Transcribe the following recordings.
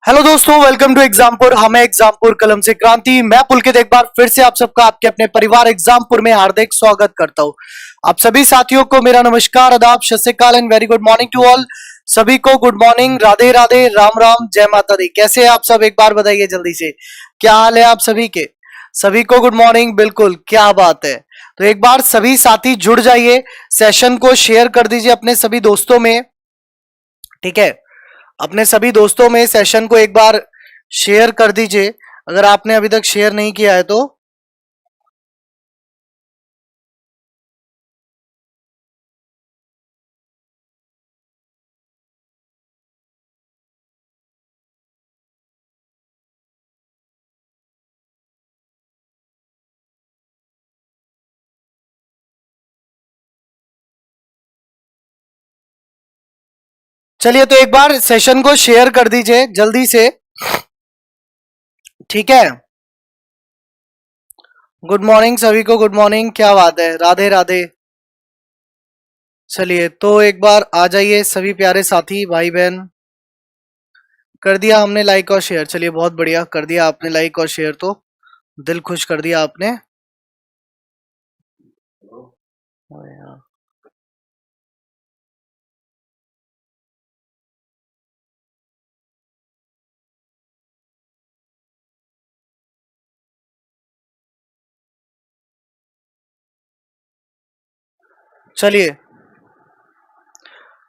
Hello दोस्तों, welcome to Exampur. हमें एग्जामपुर कलम से क्रांति। मैं पुलकित एक बार फिर से आप सबका आपके अपने परिवार एग्जामपुर में हार्दिक स्वागत करता हूं। आप सभी साथियों को मेरा नमस्कार, आदाब, सत श्री अकाल and very good morning to all. सभी को गुड मॉर्निंग, राधे राधे, राम राम, जय माता दी। कैसे हैं आप सब? एक बार बताइए जल्दी से, क्या हाल है आप सभी के? सभी को गुड मॉर्निंग। बिल्कुल, क्या बात है। तो एक बार सभी साथी जुड़ जाइए, सेशन को शेयर कर दीजिए अपने सभी दोस्तों में। ठीक है, अपने सभी दोस्तों में सेशन को एक बार शेयर कर दीजिए अगर आपने अभी तक शेयर नहीं किया है तो। चलिए, तो एक बार सेशन को शेयर कर दीजिए जल्दी से। ठीक है, गुड मॉर्निंग सभी को, गुड मॉर्निंग। क्या बात है, राधे राधे। चलिए, तो एक बार आ जाइए सभी प्यारे साथी भाई बहन। कर दिया हमने लाइक और शेयर। चलिए, बहुत बढ़िया, कर दिया आपने लाइक और शेयर, तो दिल खुश कर दिया आपने। चलिए,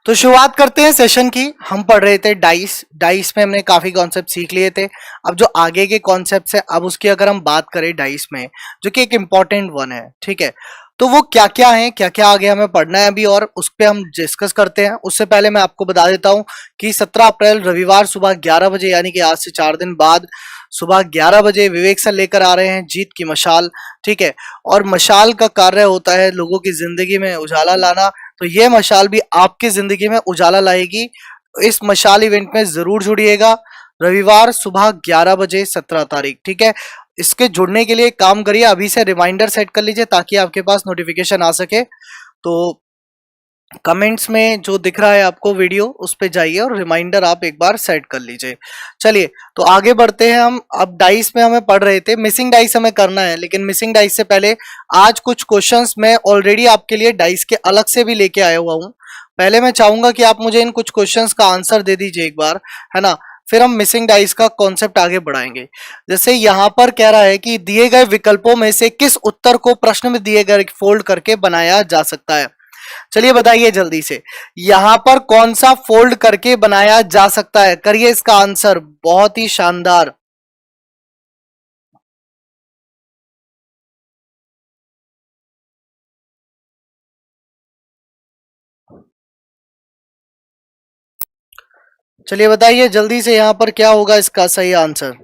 तो शुरुआत करते हैं सेशन की। हम पढ़ रहे थे डाइस। डाइस में हमने काफी कॉन्सेप्ट सीख लिए थे। अब जो आगे के कॉन्सेप्ट्स है, अब उसकी अगर हम बात करें डाइस में, जो कि एक इम्पॉर्टेंट वन है, ठीक है, तो वो क्या क्या है, क्या क्या आगे हमें पढ़ना है अभी, और उस पर हम डिस्कस करते हैं। उससे पहले मैं आपको बता देता हूं कि 17 अप्रैल रविवार सुबह 11 बजे, यानी कि आज से 4 दिन बाद सुबह 11 बजे विवेक सर लेकर आ रहे हैं जीत की मशाल। ठीक है, और मशाल का कार्य होता है लोगों की जिंदगी में उजाला लाना। तो ये मशाल भी आपकी जिंदगी में उजाला लाएगी। इस मशाल इवेंट में जरूर जुड़िएगा, रविवार सुबह 11 बजे 17 तारीख। ठीक है, इसके जुड़ने के लिए काम करिए, अभी से रिमाइंडर सेट कर लीजिए ताकि आपके पास नोटिफिकेशन आ सके। तो कमेंट्स में जो दिख रहा है आपको वीडियो, उस पे जाइए और रिमाइंडर आप एक बार सेट कर लीजिए। चलिए, तो आगे बढ़ते हैं हम। अब डाइस में हमें पढ़ रहे थे, मिसिंग डाइस हमें करना है, लेकिन मिसिंग डाइस से पहले आज कुछ क्वेश्चंस मैं ऑलरेडी आपके लिए डाइस के अलग से भी लेके आया हुआ हूं। पहले मैं चाहूंगा कि आप मुझे इन कुछ क्वेश्चंस का आंसर दे दीजिए एक बार, है ना। फिर हम मिसिंग डाइस का कॉन्सेप्ट आगे बढ़ाएंगे। जैसे यहां पर कह रहा है कि दिए गए विकल्पों में से किस उत्तर को प्रश्न में दिए गए फोल्ड करके बनाया जा सकता है। चलिए बताइए जल्दी से, यहां पर कौन सा फोल्ड करके बनाया जा सकता है? करिए इसका आंसर, बहुत ही शानदार। चलिए बताइए जल्दी से, यहां पर क्या होगा इसका सही आंसर?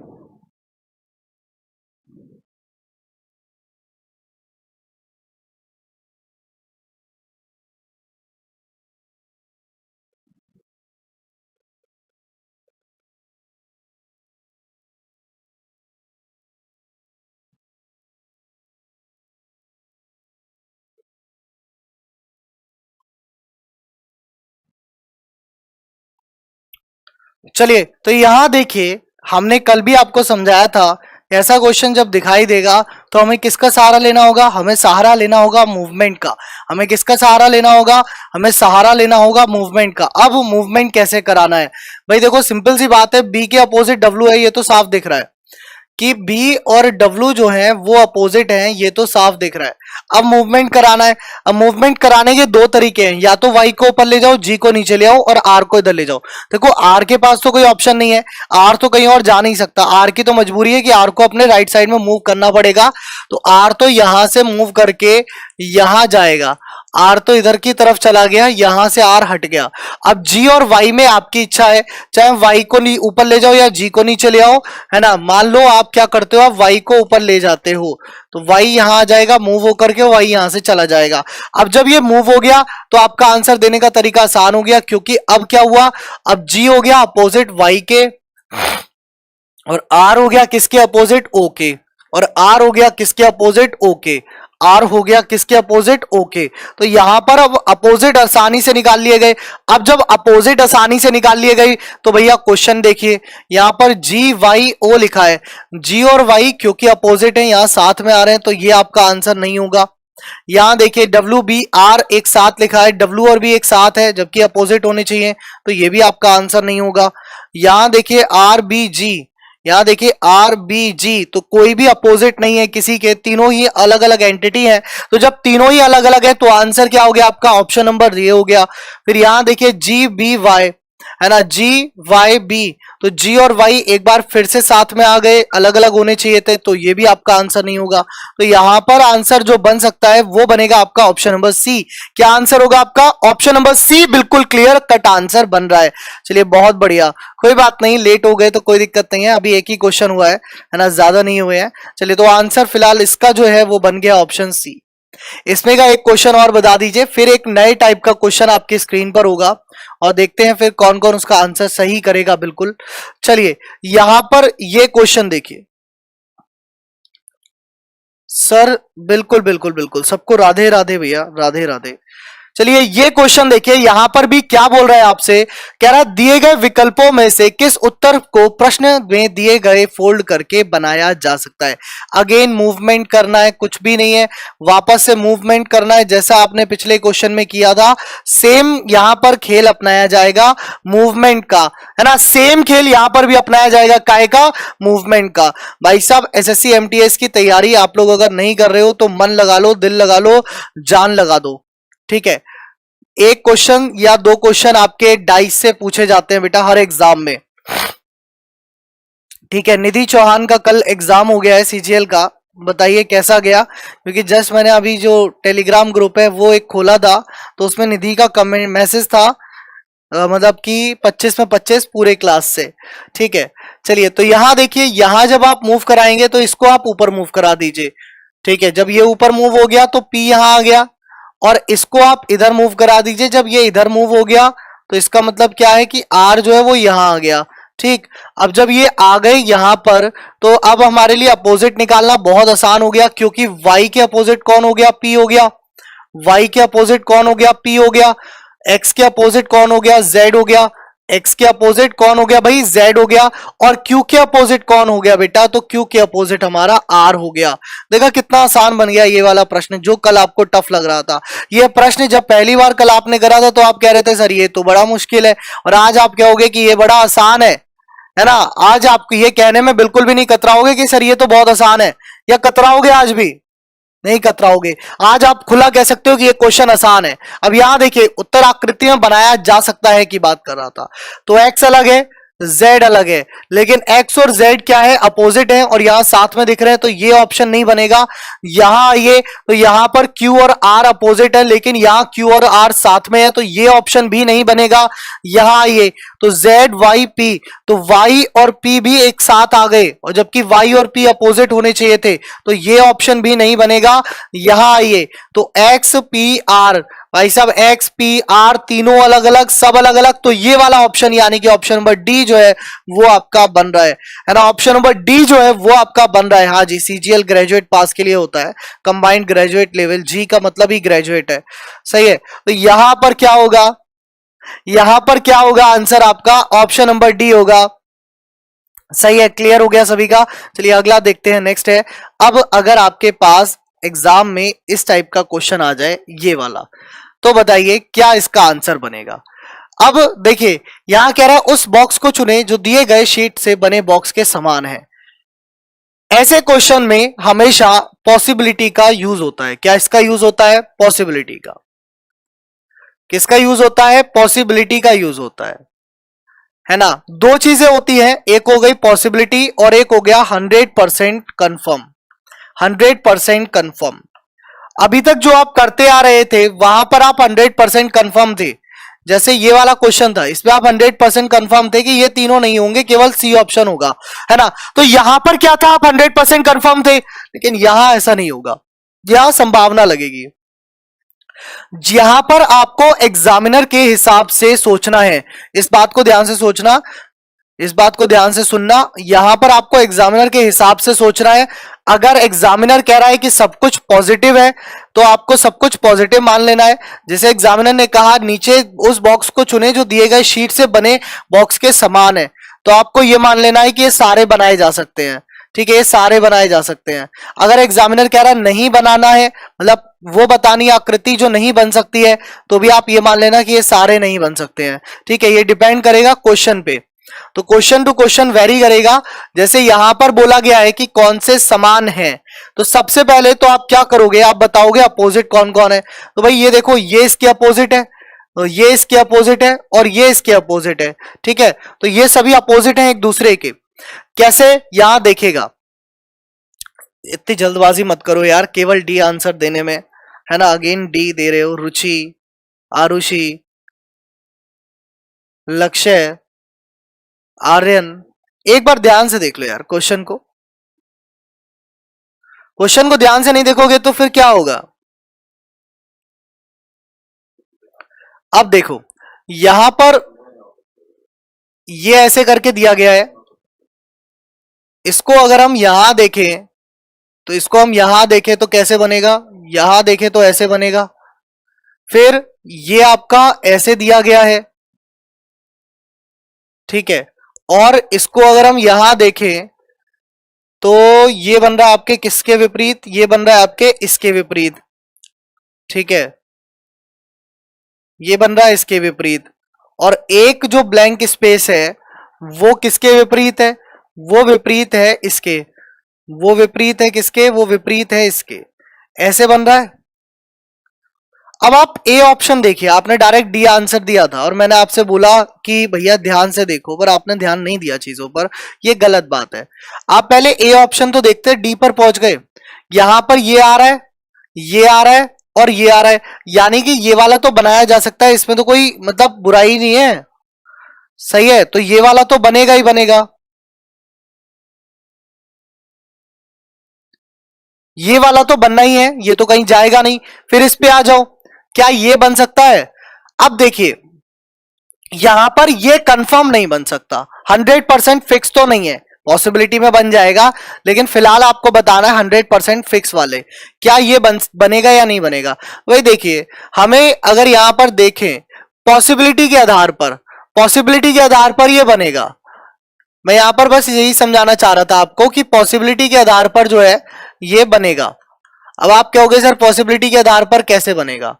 चलिए, तो यहां देखिए, हमने कल भी आपको समझाया था, ऐसा क्वेश्चन जब दिखाई देगा तो हमें किसका सहारा लेना होगा? हमें सहारा लेना होगा मूवमेंट का। हमें किसका सहारा लेना होगा? हमें सहारा लेना होगा मूवमेंट का। अब मूवमेंट कैसे कराना है? भाई देखो, सिंपल सी बात है, बी के अपोजिट डब्ल्यू है, ये तो साफ दिख रहा है कि बी और डब्ल्यू जो है वो अपोजिट हैं, ये तो साफ दिख रहा है। अब मूवमेंट कराना है। अब मूवमेंट कराने के दो तरीके हैं, या तो वाई को ऊपर ले जाओ, जी को नीचे ले आओ, और आर को इधर ले जाओ। देखो, आर के पास तो कोई ऑप्शन नहीं है, आर तो कहीं और जा नहीं सकता। आर की तो मजबूरी है कि आर को अपने राइट साइड में मूव करना पड़ेगा। तो आर तो यहां से मूव करके यहां जाएगा, आर तो इधर की तरफ चला गया, यहां से आर हट गया। अब जी और वाई में आपकी इच्छा है, चाहे वाई को ऊपर ले जाओ या जी को नीचे ले आओ, है ना। मान लो आप क्या करते हो, आप वाई को ऊपर ले जाते हो, तो वाई यहां आ जाएगा, मूव होकर के वाई यहां से चला जाएगा। अब जब ये मूव हो गया तो आपका आंसर देने का तरीका आसान हो गया, क्योंकि अब क्या हुआ, अब जी हो गया अपोजिट वाई के, और आर हो गया किसके अपोजिट? ओ के। और आर हो गया किसके अपोजिट? ओ के। आर हो गया किसके अपोजिट, ओके। तो यहां पर अब अपोजिट आसानी से निकाल लिए गए। अब जब अपोजिट आसानी से निकाल लिए गए तो भैया क्वेश्चन देखिए, यहां पर जी वाई ओ लिखा है, जी और वाई क्योंकि अपोजिट है यहां साथ में आ रहे हैं तो ये आपका आंसर नहीं होगा। यहां देखिए डब्ल्यू बी आर एक साथ लिखा है, डब्ल्यू और बी एक साथ है जबकि अपोजिट होने चाहिए तो ये भी आपका आंसर नहीं होगा। यहां देखिए आर बी जी, यहां देखिए आर बी जी तो कोई भी अपोजिट नहीं है किसी के, तीनों ही अलग अलग एंटिटी है। तो जब तीनों ही अलग अलग है तो आंसर क्या हो गया आपका, ऑप्शन नंबर ये हो गया। फिर यहां देखिए जी बी वाई है ना, जी वाई बी, तो जी और वाई एक बार फिर से साथ में आ गए, अलग अलग होने चाहिए थे तो ये भी आपका आंसर नहीं होगा। तो यहां पर आंसर जो बन सकता है वो बनेगा आपका ऑप्शन नंबर सी। क्या आंसर होगा आपका, ऑप्शन नंबर सी बिल्कुल क्लियर कट आंसर बन रहा है। चलिए बहुत बढ़िया, कोई बात नहीं, लेट हो गए तो कोई दिक्कत नहीं है, अभी एक ही क्वेश्चन हुआ है ना, ज्यादा नहीं हुए हैं। चलिए तो आंसर फिलहाल इसका जो है वो बन गया ऑप्शन सी। इसमें का एक क्वेश्चन और बता दीजिए, फिर एक नए टाइप का क्वेश्चन आपकी स्क्रीन पर होगा और देखते हैं फिर कौन कौन उसका आंसर सही करेगा बिल्कुल। चलिए यहां पर ये क्वेश्चन देखिए सर, बिल्कुल बिल्कुल बिल्कुल, सबको राधे राधे भैया, राधे राधे। चलिए ये क्वेश्चन देखिए, यहां पर भी क्या बोल रहा है आपसे, कह रहा है दिए गए विकल्पों में से किस उत्तर को प्रश्न में दिए गए फोल्ड करके बनाया जा सकता है। अगेन मूवमेंट करना है, कुछ भी नहीं है, वापस से मूवमेंट करना है जैसा आपने पिछले क्वेश्चन में किया था, सेम यहां पर खेल अपनाया जाएगा मूवमेंट का, है ना, सेम खेल यहां पर भी अपनाया जाएगा, काय का, मूवमेंट का। भाई साहब एसएससी एमटीएस की तैयारी आप लोग अगर नहीं कर रहे हो तो मन लगा लो, दिल लगा लो, जान लगा दो, ठीक है। एक क्वेश्चन या दो क्वेश्चन आपके डाइस से पूछे जाते हैं बेटा हर एग्जाम में, ठीक है। निधि चौहान का कल एग्जाम हो गया है सीजीएल का, बताइए कैसा गया, क्योंकि जस्ट मैंने अभी जो टेलीग्राम ग्रुप है वो एक खोला था तो उसमें निधि का कमेंट मैसेज था, मतलब कि 25 में 25 पूरे क्लास से, ठीक है। चलिए तो यहां देखिए, यहां जब आप मूव कराएंगे तो इसको आप ऊपर मूव करा दीजिए, ठीक है। जब ये ऊपर मूव हो गया तो पी यहां आ गया और इसको आप इधर मूव करा दीजिए, जब ये इधर मूव हो गया तो इसका मतलब क्या है कि आर जो है वो यहां आ गया, ठीक। अब जब ये आ गए यहां पर तो अब हमारे लिए अपोजिट निकालना बहुत आसान हो गया, क्योंकि वाई के अपोजिट कौन हो गया, पी हो गया, वाई के अपोजिट कौन हो गया, पी हो गया, एक्स के अपोजिट कौन हो गया, जेड हो गया, एक्स के अपोजिट कौन हो गया भाई, जेड हो गया, और क्यू के अपोजिट कौन हो गया बेटा, तो क्यू के अपोजिट हमारा आर हो गया। देखा कितना आसान बन गया ये वाला प्रश्न जो कल आपको टफ लग रहा था। ये प्रश्न जब पहली बार कल आपने करा था तो आप कह रहे थे सर ये तो बड़ा मुश्किल है, और आज आप कहोगे कि ये बड़ा आसान है ना। आज आप ये कहने में बिल्कुल भी नहीं कतराओगे कि सर ये तो बहुत आसान है, या कतराओगे आज भी, नहीं कतराओगे। आज आप खुला कह सकते हो कि ये क्वेश्चन आसान है। अब यहां देखिए उत्तर आकृति में बनाया जा सकता है की बात कर रहा था, तो एक्स अलग है, z अलग है, लेकिन x और z क्या है, अपोजिट है और यहां साथ में दिख रहे हैं तो ये ऑप्शन नहीं बनेगा। यहां आइए तो यहां पर q और r अपोजिट है लेकिन यहां q और r साथ में है तो ये ऑप्शन भी नहीं बनेगा। यहां आइए तो z y p, तो y और p भी एक साथ आ गए और जबकि y और p अपोजिट होने चाहिए थे तो ये ऑप्शन भी नहीं बनेगा। यहां आइए तो x p r, भाई साहब एक्स पी आर तीनों अलग अलग, सब अलग अलग, तो ये वाला ऑप्शन यानी कि ऑप्शन नंबर डी जो है वो आपका बन रहा है ना, ऑप्शन नंबर डी जो है वो आपका बन रहा है। हाँ जी, सीजीएल ग्रेजुएट पास के लिए होता है, कंबाइंड ग्रेजुएट लेवल, जी का मतलब ही ग्रेजुएट है, सही है। तो यहां पर क्या होगा, यहां पर क्या होगा, आंसर आपका ऑप्शन नंबर डी होगा, सही है। क्लियर हो गया सभी का। चलिए अगला देखते हैं, नेक्स्ट है, अब अगर आपके पास एग्जाम में इस टाइप का क्वेश्चन आ जाए ये वाला, तो बताइए क्या इसका आंसर बनेगा। अब देखिए यहां कह रहा है उस बॉक्स को चुने जो दिए गए शीट से बने बॉक्स के समान है। ऐसे क्वेश्चन में हमेशा पॉसिबिलिटी का यूज होता है। क्या इसका यूज होता है, पॉसिबिलिटी का। किसका यूज होता है, पॉसिबिलिटी का यूज होता है ना। दो चीजें होती हैं, एक हो गई पॉसिबिलिटी और एक हो गया 100% कंफर्म। 100% कंफर्म, अभी तक जो आप करते आ रहे थे वहां पर आप 100% कंफर्म थे। जैसे ये वाला क्वेश्चन था इसमें आप 100% कंफर्म थे कि ये तीनों नहीं होंगे, केवल सी ऑप्शन होगा, है ना। तो यहां पर क्या था, आप 100% कंफर्म थे, लेकिन यहां ऐसा नहीं होगा, यहां संभावना लगेगी। यहां पर आपको एग्जामिनर के हिसाब से सोचना है, इस बात को ध्यान से सोचना। इस बात को ध्यान से सुनना, यहां पर आपको एग्जामिनर के हिसाब से सोचना है। अगर एग्जामिनर कह रहा है कि सब कुछ पॉजिटिव है तो आपको सब कुछ पॉजिटिव मान लेना है। जैसे एग्जामिनर ने कहा नीचे उस बॉक्स को चुने जो दिए गए शीट से बने बॉक्स के समान है, तो आपको यह मान लेना है कि ये सारे बनाए जा सकते हैं। ठीक है, ये सारे बनाए जा सकते हैं। अगर एग्जामिनर कह रहा है नहीं बनाना है, मतलब वो बतानी आकृति जो नहीं बन सकती है, तो भी आप ये मान लेना कि ये सारे नहीं बन सकते हैं। ठीक है, ये डिपेंड करेगा क्वेश्चन पे, तो क्वेश्चन टू क्वेश्चन वेरी करेगा। जैसे यहां पर बोला गया है कि कौन से समान हैं, तो सबसे पहले तो आप क्या करोगे, आप बताओगे अपोजिट कौन कौन है। तो भाई ये देखो, ये इसके अपोजिट है, तो ये इसके अपोजिट है, और ये इसके अपोजिट है। ठीक है, तो ये सभी अपोजिट हैं एक दूसरे के। कैसे, यहां देखेगा, इतनी जल्दबाजी मत करो यार केवल डी आंसर देने में, है ना। अगेन डी दे रहे हो, रुचि, आरुषि, लक्ष्य, आर्यन। एक बार ध्यान से देख लो यार क्वेश्चन को, क्वेश्चन को ध्यान से नहीं देखोगे तो फिर क्या होगा। अब देखो यहां पर ये ऐसे करके दिया गया है, इसको अगर हम यहां देखें तो इसको हम यहां देखें तो कैसे बनेगा, यहां देखें तो ऐसे बनेगा। फिर ये आपका ऐसे दिया गया है, ठीक है, और इसको अगर हम यहां देखें तो ये बन रहा है आपके किसके विपरीत, ये बन रहा है आपके इसके विपरीत। ठीक है, ये बन रहा है इसके विपरीत, और एक जो ब्लैंक स्पेस है वो किसके विपरीत है, वो विपरीत है इसके, वो विपरीत है किसके, वो विपरीत है इसके। ऐसे बन रहा है। अब आप ए ऑप्शन देखिए, आपने डायरेक्ट डी आंसर दिया था और मैंने आपसे बोला कि भैया ध्यान से देखो, पर आपने ध्यान नहीं दिया चीजों पर, ये गलत बात है। आप पहले ए ऑप्शन तो देखते, डी पर पहुंच गए। यहां पर ये आ रहा है, ये आ रहा है, और ये आ रहा है, यानी कि ये वाला तो बनाया जा सकता है, इसमें तो कोई मतलब बुराई नहीं है। सही है, तो ये वाला तो बनेगा ही बनेगा, ये वाला तो बनना ही है, ये तो कहीं जाएगा नहीं। फिर इस पे आ जाओ, क्या ये बन सकता है। अब देखिए यहां पर ये कंफर्म नहीं बन सकता, 100% फिक्स तो नहीं है, पॉसिबिलिटी में बन जाएगा, लेकिन फिलहाल आपको बताना है 100% फिक्स वाले, क्या ये बनेगा या नहीं बनेगा। वही देखिए, हमें अगर यहां पर देखें पॉसिबिलिटी के आधार पर, पॉसिबिलिटी के आधार पर ये बनेगा। मैं यहां पर बस यही समझाना चाह रहा था आपको कि पॉसिबिलिटी के आधार पर जो है ये बनेगा। अब आप कहोगे सर पॉसिबिलिटी के आधार पर कैसे बनेगा,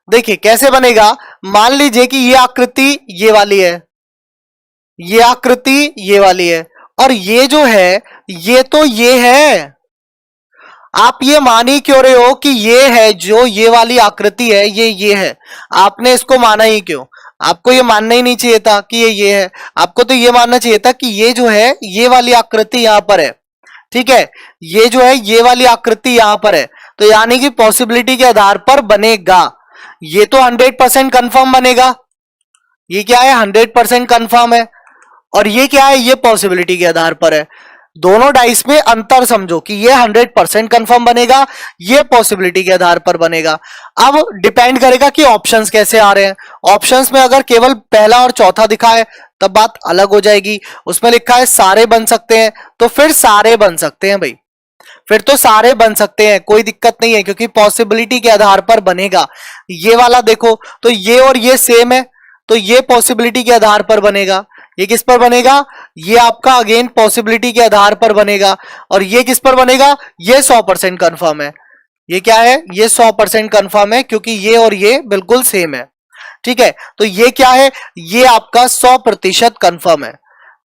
देखिए कैसे बनेगा। मान लीजिए कि ये आकृति ये वाली है, ये आकृति ये वाली है, और ये जो है ये तो ये है। आप ये मान ही क्यों रहे हो कि ये है, जो ये वाली आकृति है ये है, आपने इसको माना ही क्यों। आपको ये मानना ही नहीं चाहिए था कि ये है, आपको तो ये मानना चाहिए था कि ये जो है ये वाली आकृति यहां पर है। ठीक है, ये जो है ये वाली आकृति यहां पर है, तो यानी कि पॉसिबिलिटी के आधार पर बनेगा। ये तो 100% कंफर्म बनेगा, ये क्या है 100% कंफर्म है, और ये क्या है, ये पॉसिबिलिटी के आधार पर है। दोनों डाइस में अंतर समझो कि ये 100% कंफर्म बनेगा, ये पॉसिबिलिटी के आधार पर बनेगा। अब डिपेंड करेगा कि ऑप्शंस कैसे आ रहे हैं। ऑप्शंस में अगर केवल पहला और चौथा दिखा है तब बात अलग हो जाएगी, उसमें लिखा है सारे बन सकते हैं, तो फिर सारे बन सकते हैं भाई, फिर तो सारे बन सकते हैं, कोई दिक्कत नहीं है, क्योंकि पॉसिबिलिटी के आधार पर बनेगा। ये वाला देखो तो ये और ये सेम है, तो ये पॉसिबिलिटी के आधार पर बनेगा। ये किस पर बनेगा, ये आपका अगेन पॉसिबिलिटी के आधार पर बनेगा, और ये किस पर बनेगा, ये 100% कंफर्म है। ये क्या है, ये 100% कंफर्म है, क्योंकि ये और ये बिल्कुल सेम है। ठीक है, तो ये क्या है, ये आपका 100% कंफर्म है।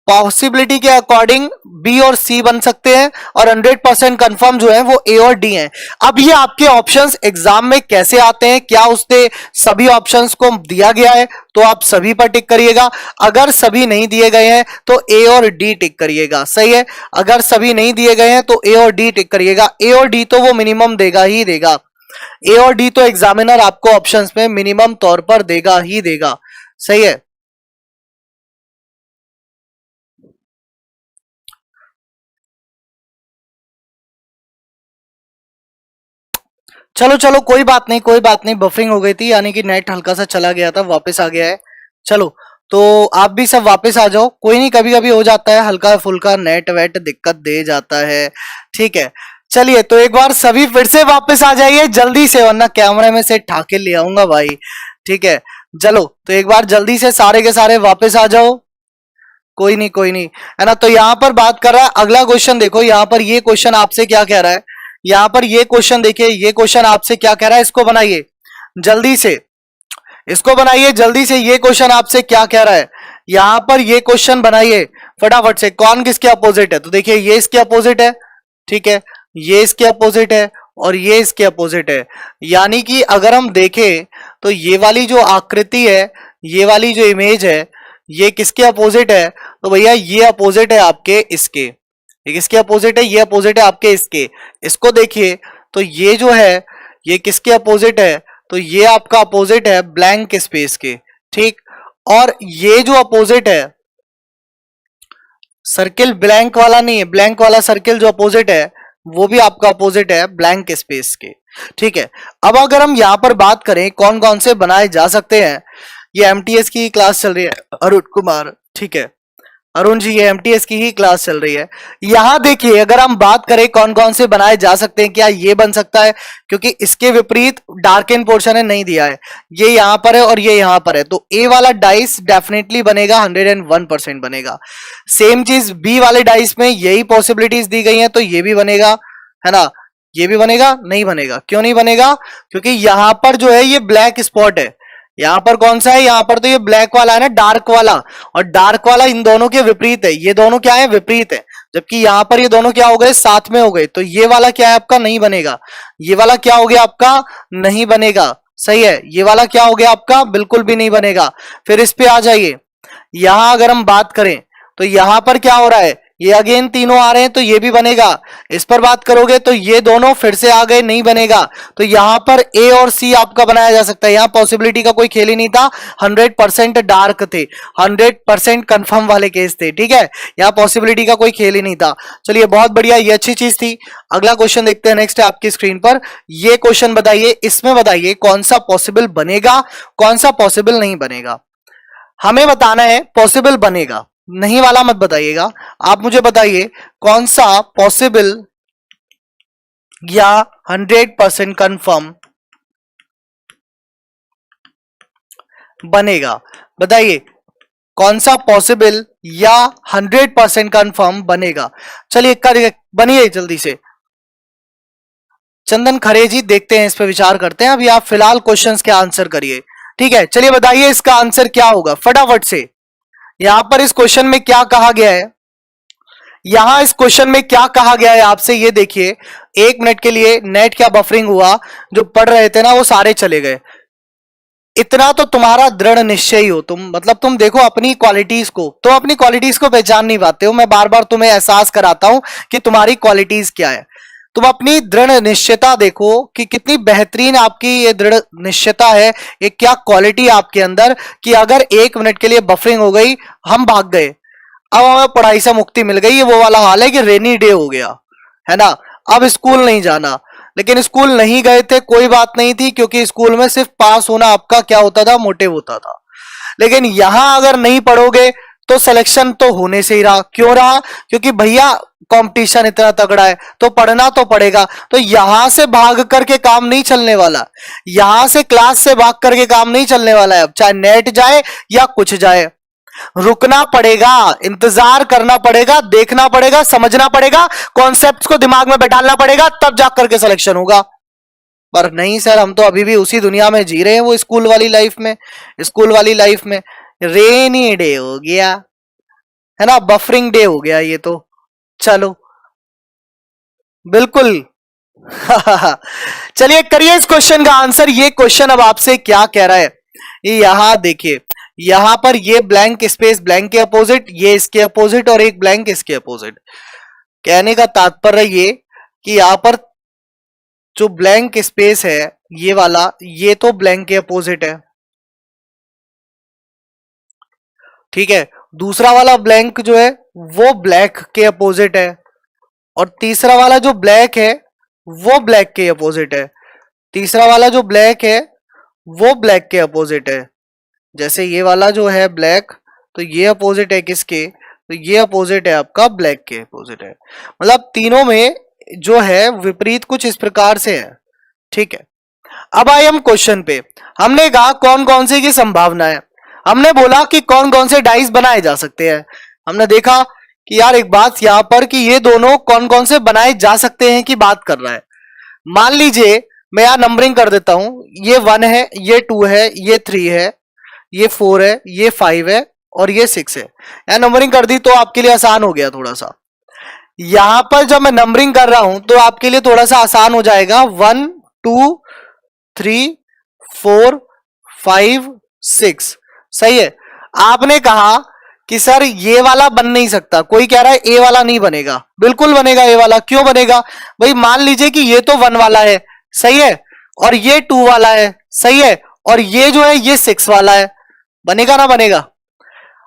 पॉसिबिलिटी के अकॉर्डिंग बी और सी बन सकते हैं, और 100% कंफर्म जो है वो ए और डी हैं। अब ये आपके ऑप्शंस एग्जाम में कैसे आते हैं, क्या उसने सभी ऑप्शंस को दिया गया है तो आप सभी पर टिक करिएगा, अगर सभी नहीं दिए गए हैं तो ए और डी टिक करिएगा। सही है, अगर सभी नहीं दिए गए हैं तो ए और डी टिक करिएगा। ए और डी तो वो मिनिमम देगा ही देगा, ए और डी तो एग्जामिनर आपको ऑप्शंस में मिनिमम तौर पर देगा ही देगा। सही है, चलो चलो कोई बात नहीं, कोई बात नहीं, बफरिंग हो गई थी, यानी कि नेट हल्का सा चला गया था, वापस आ गया है। चलो तो आप भी सब वापस आ जाओ, कोई नहीं, कभी कभी हो जाता है, हल्का फुल्का नेट वेट दिक्कत दे जाता है, ठीक है। चलिए तो एक बार सभी फिर से वापस आ जाइए जल्दी से, वरना कैमरे में से ठाके ले आऊंगा भाई, ठीक है। चलो तो एक बार जल्दी से सारे के सारे वापस आ जाओ, कोई नहीं कोई नहीं, है ना। तो यहां पर बात कर रहा है अगला क्वेश्चन, देखो यहां पर ये क्वेश्चन आपसे क्या कह रहा है, यहां पर ये क्वेश्चन देखिए, ये क्वेश्चन आपसे क्या कह रहा है, इसको बनाइए जल्दी से, इसको बनाइए जल्दी से, ये क्वेश्चन आपसे क्या कह रहा है, यहां पर ये क्वेश्चन बनाइए फटाफट से, कौन किसके अपोजिट है। तो देखिए ये इसके अपोजिट है, ठीक है, ये इसके अपोजिट है और ये इसके अपोजिट है। यानी कि अगर हम देखें तो ये वाली जो आकृति है, ये वाली जो इमेज है, ये किसके अपोजिट है, तो भैया ये अपोजिट है आपके इसके, ये किसके अपोजिट है, ये अपोजिट है आपके इसके। इसको देखिए तो ये जो है ये किसके अपोजिट है, तो ये आपका अपोजिट है ब्लैंक स्पेस के, ठीक। और ये जो अपोजिट है, सर्किल ब्लैंक वाला नहीं है, ब्लैंक वाला सर्किल जो अपोजिट है वो भी आपका अपोजिट है ब्लैंक स्पेस के, ठीक है। अब अगर हम यहां पर बात करें कौन कौन से बनाए जा सकते हैं, ये एमटीएस की क्लास चल रही है अरुण कुमार, ठीक है, अरुण जी ये एमटीएस की ही क्लास चल रही है। यहां देखिए अगर हम बात करें कौन कौन से बनाए जा सकते हैं, क्या ये बन सकता है, क्योंकि इसके विपरीत डार्कन पोर्शन है, नहीं दिया है, ये यहां पर है और ये यहां पर है, तो ए वाला डाइस डेफिनेटली बनेगा, 101% बनेगा। सेम चीज बी वाले डाइस में यही पॉसिबिलिटीज दी गई हैं, तो ये भी बनेगा, है ना। ये भी बनेगा, नहीं बनेगा, क्यों नहीं बनेगा, क्योंकि यहां पर जो है ये ब्लैक स्पॉट है, यहां पर कौन सा है, यहां पर तो ये ब्लैक वाला है ना, डार्क वाला, और डार्क वाला इन दोनों के विपरीत है, ये दोनों क्या है, विपरीत है, जबकि यहां पर ये दोनों क्या हो गए, साथ में हो गए, तो ये वाला क्या है आपका, नहीं बनेगा, ये वाला क्या हो गया आपका, नहीं बनेगा, सही है, ये वाला क्या हो गया आपका, बिल्कुल भी नहीं बनेगा। फिर इस पे आ जाइए, यहां अगर हम बात करें तो यहां पर क्या हो रहा है, ये अगेन तीनों आ रहे हैं, तो ये भी बनेगा। इस पर बात करोगे तो ये दोनों फिर से आ गए, नहीं बनेगा, तो यहां पर ए और सी आपका बनाया जा सकता है, यहां पॉसिबिलिटी का कोई खेल ही नहीं था, 100% डार्क थे, 100% कंफर्म वाले केस थे, ठीक है, यहां पॉसिबिलिटी का कोई खेल ही नहीं था। चलिए बहुत बढ़िया, ये अच्छी चीज थी। अगला क्वेश्चन देखते हैं, नेक्स्ट है आपकी स्क्रीन पर, ये क्वेश्चन बताइए, इसमें बताइए कौन सा पॉसिबल बनेगा, कौन सा पॉसिबल नहीं बनेगा। हमें बताना है पॉसिबल बनेगा, नहीं वाला मत बताइएगा, आप मुझे बताइए कौन सा पॉसिबल या 100% कंफर्म बनेगा, बताइए कौन सा पॉसिबल या 100% कंफर्म बनेगा। चलिए कर बनिए जल्दी से, चंदन खरे जी, देखते हैं इस पे विचार करते हैं, अभी आप फिलहाल क्वेश्चंस के आंसर करिए, ठीक है। चलिए बताइए इसका आंसर क्या होगा फटाफट से, यहां पर इस क्वेश्चन में क्या कहा गया है, यहां इस क्वेश्चन में क्या कहा गया है आपसे, ये देखिए, 1 मिनट के लिए नेट क्या बफरिंग हुआ, जो पढ़ रहे थे ना वो सारे चले गए। इतना तो तुम्हारा दृढ़ निश्चय ही हो तुम, मतलब तुम देखो अपनी क्वालिटीज को, तुम अपनी क्वालिटीज को पहचान नहीं पाते हो, मैं बार बार तुम्हें एहसास कराता हूं कि तुम्हारी क्वालिटीज क्या है। तुम अपनी दृढ़ निश्चयता देखो कि कितनी बेहतरीन आपकी ये दृढ़ निश्चयता है, एक क्या क्वालिटी आपके अंदर, कि अगर 1 मिनट के लिए बफरिंग हो गई, हम भाग गए, अब हमें पढ़ाई से मुक्ति मिल गई, ये वो वाला हाल है कि रेनी डे हो गया, है ना, अब स्कूल नहीं जाना। लेकिन स्कूल नहीं गए थे कोई बात नहीं थी, क्योंकि स्कूल में सिर्फ पास होना आपका क्या होता था, मोटिव होता था। लेकिन यहां अगर नहीं पढ़ोगे तो सिलेक्शन तो होने से ही रहा, क्यों रहा, क्योंकि भैया कंपटीशन इतना तगड़ा है, तो पढ़ना तो पड़ेगा। तो यहां से भाग करके काम नहीं चलने वाला, यहां से क्लास से भाग करके काम नहीं चलने वाला है, अब चाहे नेट जाए या कुछ जाए, रुकना पड़ेगा, इंतजार करना पड़ेगा, देखना पड़ेगा, समझना पड़ेगा, कॉन्सेप्ट्स को दिमाग में बैठाना पड़ेगा, तब जाकर के सिलेक्शन होगा। पर नहीं सर, हम तो अभी भी उसी दुनिया में जी रहे हैं, वो स्कूल वाली लाइफ में, स्कूल वाली लाइफ में रेनी डे हो गया, है ना, बफरिंग डे हो गया ये तो, चलो बिल्कुल। चलिए करिए इस क्वेश्चन का आंसर, ये क्वेश्चन अब आपसे क्या कह रहा है, ये यहां देखिए, यहां पर ये ब्लैंक स्पेस ब्लैंक के अपोजिट, ये इसके अपोजिट, और एक ब्लैंक इसके अपोजिट। कहने का तात्पर्य ये कि यहां पर जो ब्लैंक स्पेस है ये वाला, ये तो ब्लैंक के अपोजिट है, ठीक है, दूसरा वाला ब्लैंक जो है वो ब्लैक के अपोजिट है, और तीसरा वाला जो ब्लैक है वो ब्लैक के अपोजिट है, तीसरा वाला जो ब्लैक है वो ब्लैक के अपोजिट है, जैसे ये वाला जो है ब्लैक, तो ये अपोजिट है किसके, तो ये अपोजिट है आपका ब्लैक के अपोजिट है। मतलब तीनों में जो है विपरीत कुछ इस प्रकार से है। ठीक है, अब आए हम क्वेश्चन पे। हमने कहा कौन कौन से की संभावना है, हमने बोला कि कौन कौन से डाइस बनाए जा सकते हैं। हमने देखा कि यार एक बात यहां पर कि ये दोनों कौन कौन से बनाए जा सकते हैं की बात कर रहा है। मान लीजिए मैं यहां नंबरिंग कर देता हूं, ये 1 है, ये 2 है, ये 3 है, ये 4 है, ये 5 है और ये 6 है। यहां नंबरिंग कर दी तो आपके लिए आसान हो गया थोड़ा सा। यहां पर जब मैं नंबरिंग कर रहा हूं तो आपके लिए थोड़ा सा आसान हो जाएगा। 1 2 3 4 5 6, सही है। आपने कहा कि सर ये वाला बन नहीं सकता, कोई कह रहा है ए वाला नहीं बनेगा, बिल्कुल बनेगा ए वाला। क्यों बनेगा भाई, मान लीजिए कि ये तो 1 वाला है, सही है, और ये 2 वाला है, सही है, और ये जो है ये 6 वाला है, बनेगा ना बनेगा।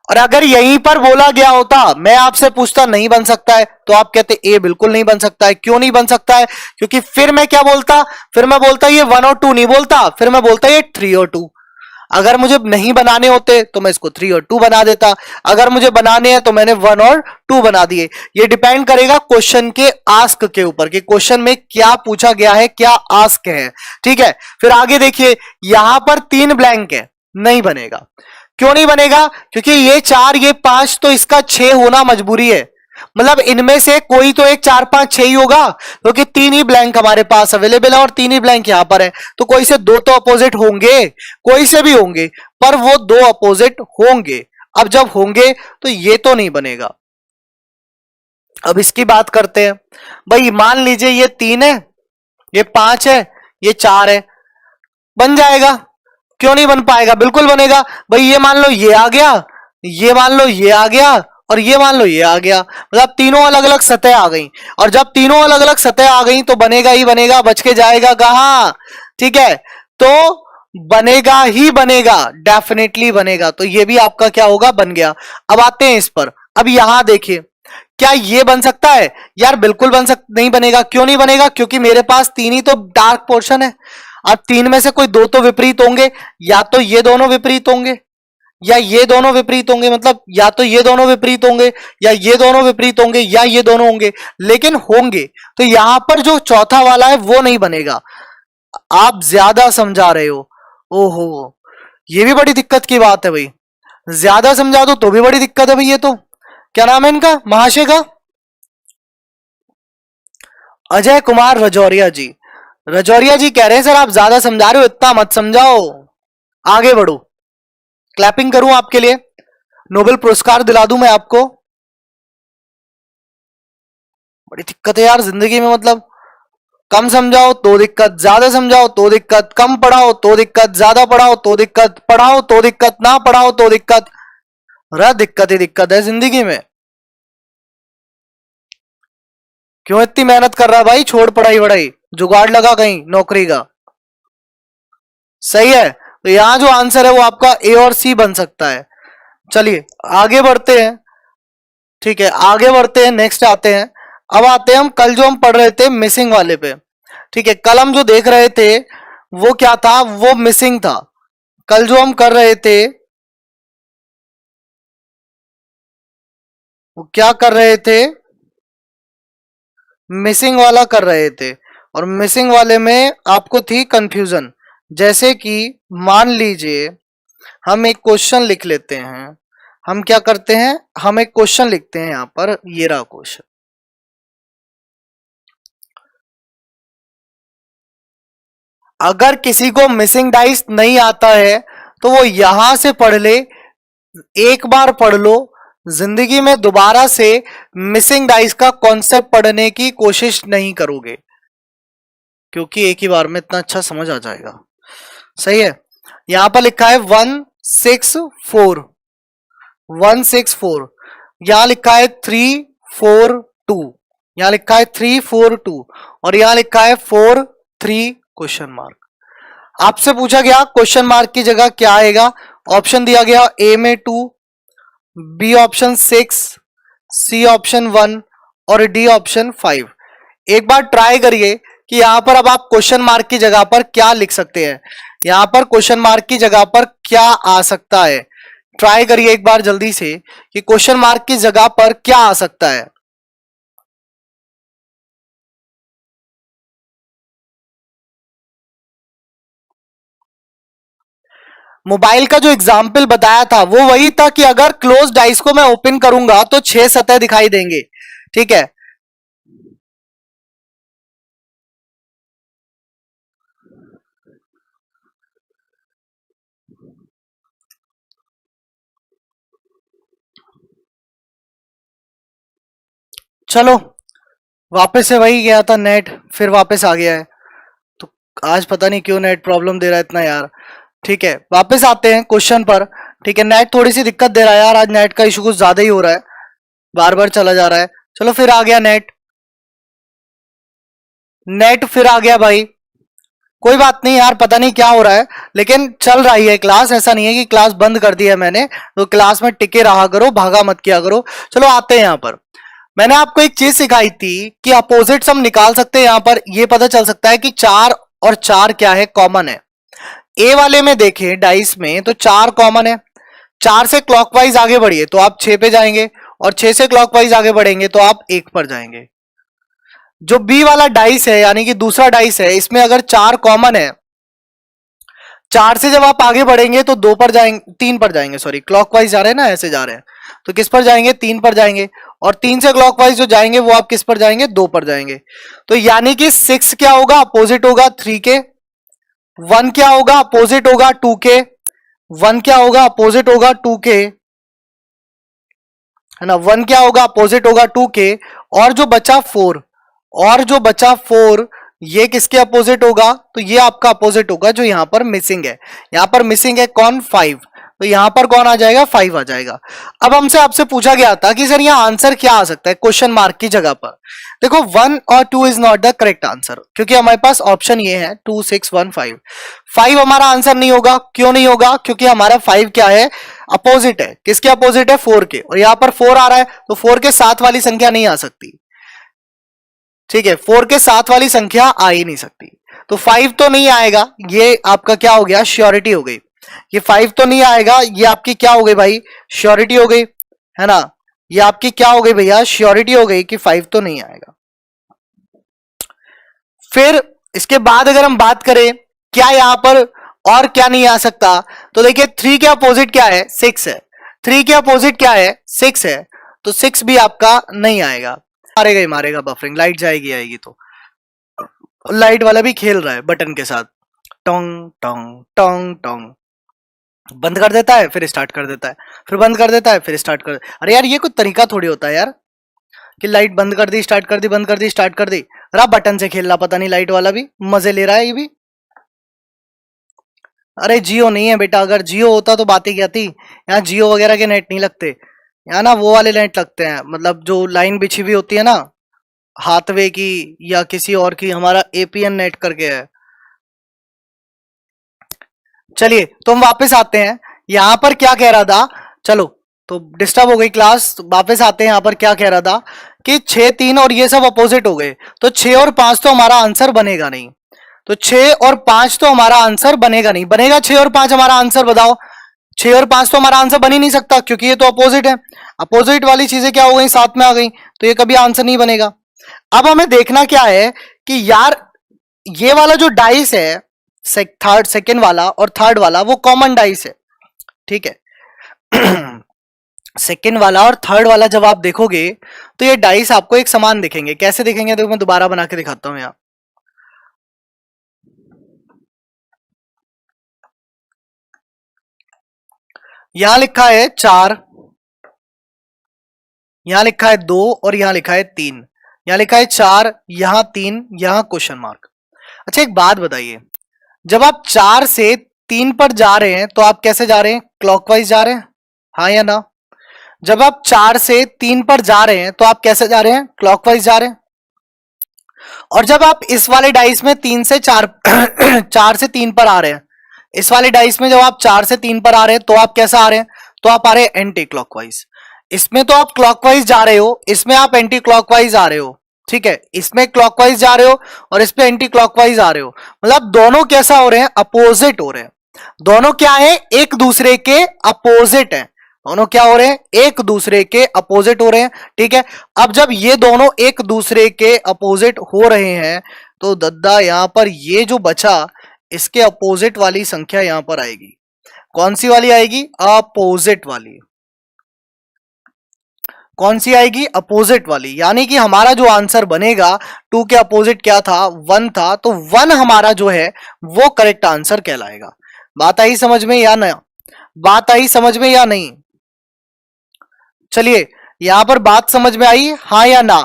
और अगर यहीं पर बोला गया होता, मैं आपसे पूछता नहीं बन सकता है, तो आप कहते ए बिल्कुल नहीं बन सकता है। क्यों नहीं बन सकता है, क्योंकि फिर मैं क्या बोलता, फिर मैं बोलता ये 1 और 2 नहीं बोलता, फिर मैं बोलता ये 3 और 2। अगर मुझे नहीं बनाने होते तो मैं इसको 3 और 2 बना देता, अगर मुझे बनाने हैं तो मैंने 1 और 2 बना दिए। ये डिपेंड करेगा क्वेश्चन के आस्क के ऊपर कि क्वेश्चन में क्या पूछा गया है, क्या आस्क है। ठीक है, फिर आगे देखिए, यहां पर 3 ब्लैंक है, नहीं बनेगा। क्यों नहीं बनेगा, क्योंकि ये 4 ये 5 तो इसका 6 होना मजबूरी है। मतलब इनमें से कोई तो एक 4 5 6 ही होगा, क्योंकि 3 ही ब्लैंक हमारे पास अवेलेबल है और 3 ही ब्लैंक यहां पर है। तो कोई से 2 तो अपोजिट होंगे, कोई से भी होंगे, पर वो 2 अपोजिट होंगे। अब जब होंगे तो ये तो नहीं बनेगा। अब इसकी बात करते हैं। भाई मान लीजिए ये 3 है, ये 5 है, ये 4 है, बन जाएगा। क्यों नहीं बन पाएगा, बिल्कुल बनेगा। भाई ये मान लो ये आ गया, ये मान लो ये आ गया, और ये मान लो ये आ गया, मतलब तीनों अलग अलग सतह आ गई। और जब तीनों अलग अलग सतह आ गई तो बनेगा ही बनेगा, बच के जाएगा कहां। ठीक है, तो बनेगा ही बनेगा, डेफिनेटली बनेगा। तो ये भी आपका क्या होगा, बन गया। अब आते हैं इस पर। अब यहां देखिए, क्या ये बन सकता है, यार बिल्कुल नहीं बनेगा। क्यों नहीं बनेगा, क्योंकि मेरे पास 3 ही तो डार्क पोर्शन है। अब 3 में से कोई 2 तो विपरीत होंगे, या तो ये दोनों विपरीत होंगे या ये दोनों विपरीत होंगे। मतलब या तो ये दोनों विपरीत होंगे या ये दोनों विपरीत होंगे या ये दोनों होंगे, लेकिन होंगे। तो यहां पर जो चौथा वाला है वो नहीं बनेगा। आप ज्यादा समझा रहे हो, ओहो, ये भी बड़ी दिक्कत की बात है भाई। ज्यादा समझा दो तो भी बड़ी दिक्कत है भाई। ये तो क्या नाम है इनका, महाशय का, अजय कुमार रजौरिया जी। रजौरिया जी कह रहे हैं सर आप ज्यादा समझा रहे हो, इतना मत समझाओ, आगे बढ़ो। क्लैपिंग करूं आपके लिए, नोबेल पुरस्कार दिला दूं मैं आपको। बड़ी दिक्कत है यार जिंदगी में, मतलब कम समझाओ तो दिक्कत, ज्यादा समझाओ तो दिक्कत, कम पढ़ाओ तो दिक्कत, ज्यादा पढ़ाओ तो दिक्कत, पढ़ाओ तो दिक्कत, ना पढ़ाओ तो दिक्कत। दिक्कत ही दिक्कत है जिंदगी में। क्यों इतनी मेहनत कर रहा है भाई, छोड़ पढ़ाई वढ़ाई, जुगाड़ लगा कहीं नौकरी का। सही है, तो यहां जो आंसर है वो आपका ए और सी बन सकता है। चलिए आगे बढ़ते हैं। ठीक है, आगे बढ़ते हैं, नेक्स्ट आते हैं। अब आते हैं हम कल जो हम पढ़ रहे थे मिसिंग वाले पे। ठीक है, कल हम जो देख रहे थे वो क्या था, वो मिसिंग था। कल जो हम कर रहे थे वो क्या कर रहे थे, मिसिंग वाला कर रहे थे। और मिसिंग वाले में आपको थी कंफ्यूजन। जैसे कि मान लीजिए हम एक क्वेश्चन लिख लेते हैं। हम क्या करते हैं, हम एक क्वेश्चन लिखते हैं यहां पर, ये रहा क्वेश्चन। अगर किसी को मिसिंग डाइस नहीं आता है तो वो यहां से पढ़ ले, एक बार पढ़ लो, जिंदगी में दोबारा से मिसिंग डाइस का कॉन्सेप्ट पढ़ने की कोशिश नहीं करोगे, क्योंकि एक ही बार में इतना अच्छा समझ आ जाएगा। सही है, यहां पर लिखा है 164, 164, यहां लिखा है 342, यहां लिखा है 342, और यहां लिखा है 43 क्वेश्चन मार्क। आपसे पूछा गया क्वेश्चन मार्क की जगह क्या आएगा, ऑप्शन दिया गया ए में 2, बी ऑप्शन 6, सी ऑप्शन 1 और डी ऑप्शन 5। एक बार ट्राई करिए कि यहां पर अब आप क्वेश्चन मार्क की जगह पर क्या लिख सकते हैं। यहां पर क्वेश्चन मार्क की जगह पर क्या आ सकता है? ट्राई करिए एक बार जल्दी से कि क्वेश्चन मार्क की जगह पर क्या आ सकता है। मोबाइल का जो एग्जाम्पल बताया था वो वही था कि अगर क्लोज डाइस को मैं ओपन करूंगा तो 6 सतह दिखाई देंगे। ठीक है, चलो वापस से वही गया था नेट, फिर वापस आ गया है। तो आज पता नहीं क्यों नेट प्रॉब्लम दे रहा है इतना यार। ठीक है, वापस आते हैं क्वेश्चन पर। ठीक है, नेट थोड़ी सी दिक्कत दे रहा है यार, आज नेट का इशू कुछ ज्यादा ही हो रहा है, बार बार चला जा रहा है। चलो फिर आ गया नेट, नेट फिर आ गया भाई। कोई बात नहीं यार, पता नहीं क्या हो रहा है, लेकिन चल रही है क्लास। ऐसा नहीं है कि क्लास बंद कर दी है मैंने, तो क्लास में टिके रहा करो, भागा मत किया करो। चलो आते हैं यहाँ पर। मैंने आपको एक चीज सिखाई थी कि अपोजिट्स हम निकाल सकते हैं। यहां पर ये पता चल सकता है कि 4 और 4 क्या है, कॉमन है। ए वाले में देखें डाइस में तो 4 कॉमन है। 4 से क्लॉकवाइज आगे बढ़िए तो आप 6 पे जाएंगे, और 6 से क्लॉकवाइज आगे बढ़ेंगे तो आप 1 पर जाएंगे। जो बी वाला डाइस है यानी कि दूसरा डाइस है, इसमें अगर 4 कॉमन है, 4 से जब आप आगे बढ़ेंगे तो 2 पर जाएंगे, 3 पर जाएंगे, सॉरी क्लॉकवाइज जा रहे हैं ना, ऐसे जा रहे हैं, तो किस पर जाएंगे, 3 पर जाएंगे। और 3 से क्लॉकवाइज जो जाएंगे वो आप किस पर जाएंगे, 2 पर जाएंगे। तो यानी कि 6 क्या होगा, अपोजिट होगा 3 के। 1 क्या होगा, अपोजिट होगा 2 के। 1 क्या होगा, अपोजिट होगा 2 के, है ना। 1 क्या होगा, अपोजिट होगा 2 के। और जो बचा 4, और जो बचा 4, ये किसके अपोजिट होगा, तो ये आपका अपोजिट होगा जो यहां पर मिसिंग है। यहां पर मिसिंग है कौन, 5। तो यहां पर कौन आ जाएगा, 5 आ जाएगा। अब हमसे आपसे पूछा गया था कि सर यहां आंसर क्या आ सकता है क्वेश्चन मार्क की जगह पर। देखो 1 और 2 is not the correct answer, क्योंकि हमारे पास ऑप्शन ये है 2 6 1 5। 5 हमारा आंसर नहीं होगा। क्यों नहीं होगा, क्योंकि हमारा 5 क्या है, अपोजिट है। किसके अपोजिट है, 4 के। और यहां पर 4 आ रहा है तो 4 के साथ वाली संख्या नहीं आ सकती। ठीक है, 4 के साथ वाली संख्या आ ही नहीं सकती, तो 5 तो नहीं आएगा। ये आपका क्या हो गया, श्योरिटी हो गई। ये 5 तो नहीं आएगा, ये आपकी क्या हो गई भाई, श्योरिटी हो गई, है ना। ये आपकी क्या हो गई भैया, श्योरिटी हो गई कि 5 तो नहीं आएगा। फिर इसके बाद अगर हम बात करें क्या यहां पर और क्या नहीं आ सकता, तो देखिए 3 के अपोजिट क्या है, 6 है। 3 के अपोजिट क्या है, 6 है, तो 6 भी आपका नहीं आएगा। मारेगा ही मारेगा बफरिंग, लाइट जाएगी आएगी तो। लाइट वाला भी खेल रहा है बटन के साथ, टोंग टोंग टोंग टोंग। बंद कर देता है फिर स्टार्ट कर देता है, फिर बंद कर देता है फिर स्टार्ट कर। अरे यार ये कोई तरीका थोड़ी होता है यार, कि लाइट बंद कर दी स्टार्ट कर दी, बंद कर दी स्टार्ट कर दी। रहा बटन से खेल रहा, पता नहीं लाइट वाला भी मजे ले रहा है ये भी। अरे जियो नहीं है बेटा, अगर जियो होता तो बात ही क्या थी। यहाँ जियो वगैरह के नेट नहीं लगते, यहाँ ना वो वाले नेट लगते हैं, मतलब जो लाइन बिछी हुई होती है ना, हाथवे की या किसी और की। हमारा एपीएन नेट करके है। चलिए तो हम वापस आते हैं, यहां पर क्या कह रहा था। चलो तो डिस्टर्ब हो गई क्लास, तो वापस आते हैं। यहां पर क्या कह रहा था कि 6 3 और ये सब अपोजिट हो गए, तो 6 और 5 तो हमारा आंसर बनेगा नहीं। तो 6 और 5 तो हमारा आंसर बनेगा नहीं, बनेगा 6 और 5 हमारा आंसर, बताओ। 6 और 5 तो हमारा आंसर बन ही नहीं सकता, क्योंकि ये तो अपोजिट है। अपोजिट वाली चीजें क्या हो गई, साथ में आ गई, तो ये कभी आंसर नहीं बनेगा। अब हमें देखना क्या है कि यार ये वाला जो डाइस है, थर्ड सेकेंड वाला और थर्ड वाला, वो कॉमन डाइस है। ठीक है। सेकेंड वाला और थर्ड वाला जब आप देखोगे तो ये डाइस आपको एक समान दिखेंगे। कैसे दिखेंगे, देखो मैं दोबारा बना के दिखाता हूं। यहाँ यहां लिखा है 4, यहां लिखा है 2 और यहां लिखा है 3। यहां लिखा है 4, यहां 3, यहां क्वेश्चन मार्क। अच्छा एक बात बताइए, जब आप 4 से 3 पर जा रहे हैं तो आप कैसे जा रहे हैं, क्लॉकवाइज जा रहे हैं, हाँ या ना। जब आप 4 से 3 पर जा रहे हैं तो आप कैसे जा रहे हैं, क्लॉकवाइज जा रहे हैं। और जब आप इस वाले डाइस में 3 से 4 4 से 3 पर आ रहे हैं, इस वाले डाइस में जब आप 4 से 3 पर आ रहे हैं तो आप कैसा आ रहे हैं, तो आप आ रहे हैं एंटी क्लॉकवाइज। इसमें तो आप क्लॉकवाइज जा रहे हो, इसमें आप एंटी क्लॉकवाइज आ रहे हो। ठीक है, इसमें क्लॉकवाइज जा रहे हो और इस पे एंटी क्लॉकवाइज आ रहे हो, मतलब दोनों कैसा हो रहे हैं, अपोजिट हो रहे हैं। दोनों क्या है, एक दूसरे के अपोजिट है। दोनों क्या हो रहे हैं, एक दूसरे के अपोजिट हो रहे हैं। ठीक है, अब जब ये दोनों एक दूसरे के अपोजिट हो रहे हैं तो दद्दा यहां पर ये जो बचा इसके अपोजिट वाली संख्या यहां पर आएगी। कौन सी वाली आएगी, अपोजिट वाली। कौन सी आएगी, अपोजिट वाली। यानी कि हमारा जो आंसर बनेगा, टू के अपोजिट क्या था, वन था, तो वन हमारा जो है वो करेक्ट आंसर कहलाएगा। बात आई समझ में या ना, बात आई समझ में या नहीं? चलिए यहां पर बात समझ में आई, हाँ या ना,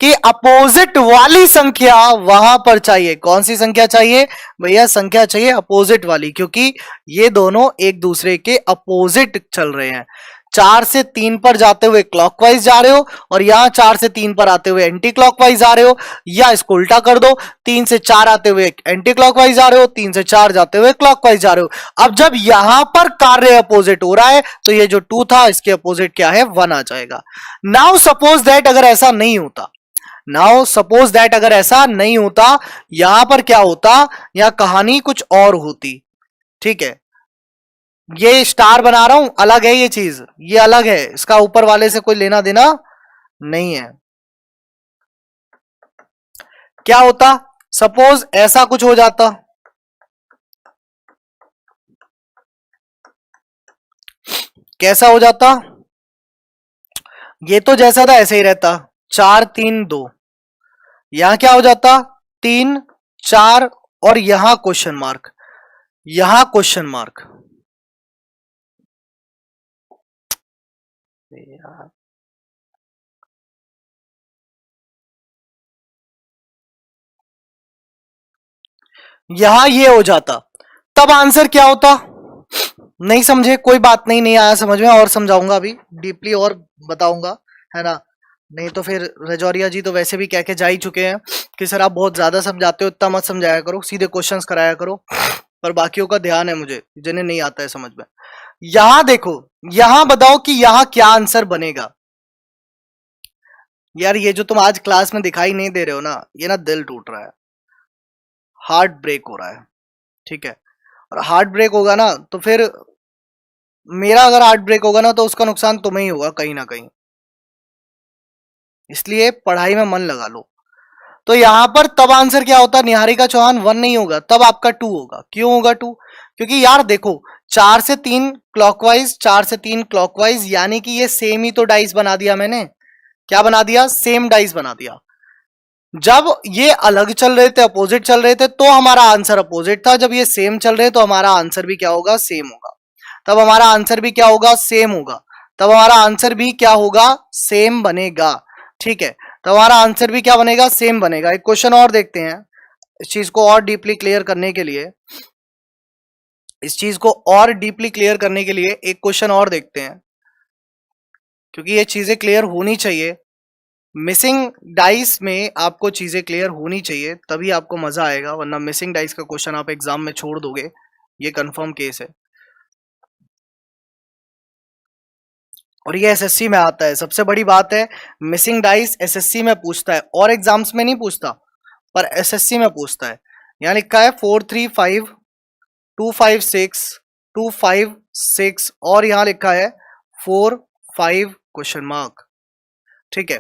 कि अपोजिट वाली संख्या वहां पर चाहिए। कौन सी संख्या चाहिए भैया, संख्या चाहिए अपोजिट वाली, क्योंकि ये दोनों एक दूसरे के अपोजिट चल रहे हैं। 4 से 3 पर जाते हुए क्लॉकवाइज जा रहे हो और यहां 4 से 3 पर आते हुए एंटी क्लॉकवाइज जा रहे हो, या इसको उल्टा कर दो, 3 से 4 आते हुए एंटी क्लॉकवाइज जा रहे हो, 3 से 4 जाते हुए क्लॉकवाइज जा रहे हो। अब जब यहां पर कार्य अपोजिट हो रहा है तो ये जो 2 था इसके अपोजिट क्या है, 1 आ जाएगा। नाउ सपोज दैट अगर ऐसा नहीं होता, नाउ सपोज दैट अगर ऐसा नहीं होता, यहां पर क्या होता, यहां कहानी कुछ और होती। ठीक है, ये स्टार बना रहा हूं, अलग है ये चीज, ये अलग है, इसका ऊपर वाले से कोई लेना देना नहीं है। क्या होता, सपोज ऐसा कुछ हो जाता, कैसा हो जाता, ये तो जैसा था ऐसे ही रहता, 4 3 2, यहां क्या हो जाता, 3 4 और यहां क्वेश्चन मार्क, यहां क्वेश्चन मार्क। यहां ये हो जाता, तब आंसर क्या होता, नहीं समझे, कोई बात नहीं, नहीं आया समझ में, और समझाऊंगा अभी डीपली और बताऊंगा, है ना। नहीं तो फिर रजौरिया जी तो वैसे भी कह के जा ही चुके हैं कि सर आप बहुत ज्यादा समझाते हो, इतना मत समझाया करो, सीधे क्वेश्चंस कराया करो। पर बाकियों का ध्यान है मुझे, जिन्हें नहीं आता है समझ में। यहां देखो, यहां बताओ कि यहां क्या आंसर बनेगा। यार ये जो तुम आज क्लास में दिखाई नहीं दे रहे हो ना, ये ना दिल टूट रहा है, हार्ट ब्रेक हो रहा है। ठीक है, और हार्ट ब्रेक होगा ना तो फिर मेरा अगर हार्ट ब्रेक होगा ना तो उसका नुकसान तुम्हें ही होगा कहीं ना कहीं। इसलिए पढ़ाई में मन लगा लो। तो यहां पर तब आंसर क्या होता, निहारिका चौहान 1 नहीं होगा, तब आपका 2 होगा। क्यों होगा 2, क्योंकि यार देखो 4 से 3 क्लॉकवाइज, 4 से 3 क्लॉकवाइज, यानी कि ये सेम ही तो डाइस बना दिया मैंने। क्या बना दिया, सेम डाइस बना दिया। जब ये अलग चल रहे थे, अपोजिट चल रहे थे, तो हमारा आंसर अपोजिट था। जब ये सेम चल रहे तो हमारा आंसर भी क्या होगा, सेम होगा। तब हमारा आंसर भी क्या होगा, सेम होगा। तब हमारा आंसर भी क्या होगा, सेम बनेगा। ठीक है, तो हमारा आंसर भी क्या बनेगा, सेम बनेगा। एक क्वेश्चन और देखते हैं, इस चीज को और डीपली क्लियर करने के लिए, इस चीज को और डीपली क्लियर करने के लिए एक क्वेश्चन और देखते हैं, क्योंकि ये चीजें क्लियर होनी चाहिए। मिसिंग डाइस में आपको चीजें क्लियर होनी चाहिए, तभी आपको मजा आएगा, वरना मिसिंग डाइस का क्वेश्चन आप एग्जाम में छोड़ दोगे, ये कंफर्म केस है। और ये एसएससी में आता है, सबसे बड़ी बात है मिसिंग डाइस एसएससी में पूछता है, और एग्जाम्स में नहीं पूछता, पर एसएससी में पूछता है। यहाँ लिखा है 4 3 5 2 5 6 2 5 6, और यहाँ लिखा है 4 5 क्वेश्चन मार्क। ठीक है,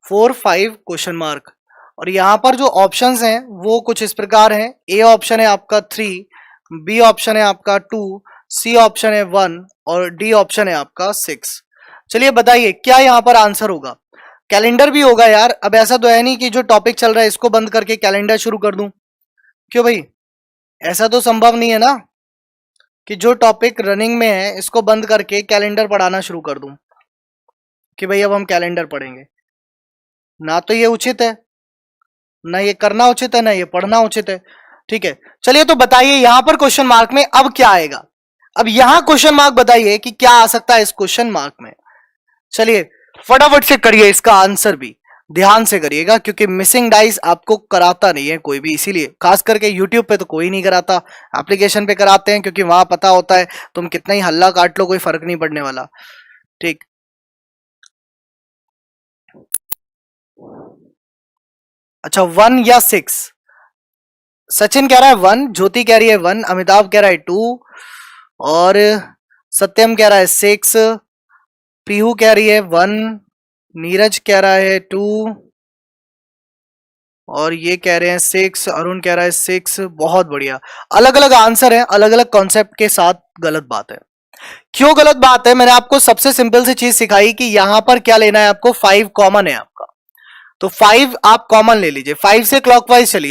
4 5 क्वेश्चन मार्क। और यहाँ पर जो ऑप्शंस हैं वो कुछ इस प्रकार हैं, ए ऑप्शन है आपका 3, बी ऑप्शन है आपका 2, सी ऑप्शन है 1 और डी ऑप्शन है आपका 6। चलिए बताइए क्या यहाँ पर आंसर होगा। कैलेंडर भी होगा यार, अब ऐसा तो है नहीं कि जो टॉपिक चल रहा है इसको बंद करके कैलेंडर शुरू कर दूं, क्यों भाई, ऐसा तो संभव नहीं है ना कि जो टॉपिक रनिंग में है इसको बंद करके कैलेंडर पढ़ाना शुरू कर दूं कि भाई अब हम कैलेंडर पढ़ेंगे। ना तो ये उचित है, ना ये करना उचित है, ना ये पढ़ना उचित है। ठीक है, चलिए तो बताइए यहां पर क्वेश्चन मार्क में अब क्या आएगा। अब यहां क्वेश्चन मार्क बताइए कि क्या आ सकता है इस क्वेश्चन मार्क में। चलिए फटाफट से करिए, इसका आंसर भी ध्यान से करिएगा, क्योंकि मिसिंग डाइस आपको कराता नहीं है कोई भी, इसीलिए खास करके यूट्यूब पे तो कोई नहीं कराता, एप्लीकेशन पे कराते हैं, क्योंकि वहां पता होता है तुम कितना ही हल्ला काट लो कोई फर्क नहीं पड़ने वाला। ठीक। अच्छा 1 या 6, सचिन कह रहा है 1, ज्योति कह रही है 1, अमिताभ कह रहा है 2, और सत्यम कह रहा है 6, पीहू कह रही है 1, नीरज कह रहा है 2, और ये कह रहे हैं 6, अरुण कह रहा है 6। बहुत बढ़िया, अलग अलग आंसर है, अलग अलग कॉन्सेप्ट के साथ। गलत बात है। क्यों गलत बात है? मैंने आपको सबसे सिंपल सी चीज सिखाई कि यहां पर क्या लेना है आपको, 5 कॉमन है आपका, तो 5 आप कॉमन ले लीजिए, 5 से क्लॉकवाइज चलिए।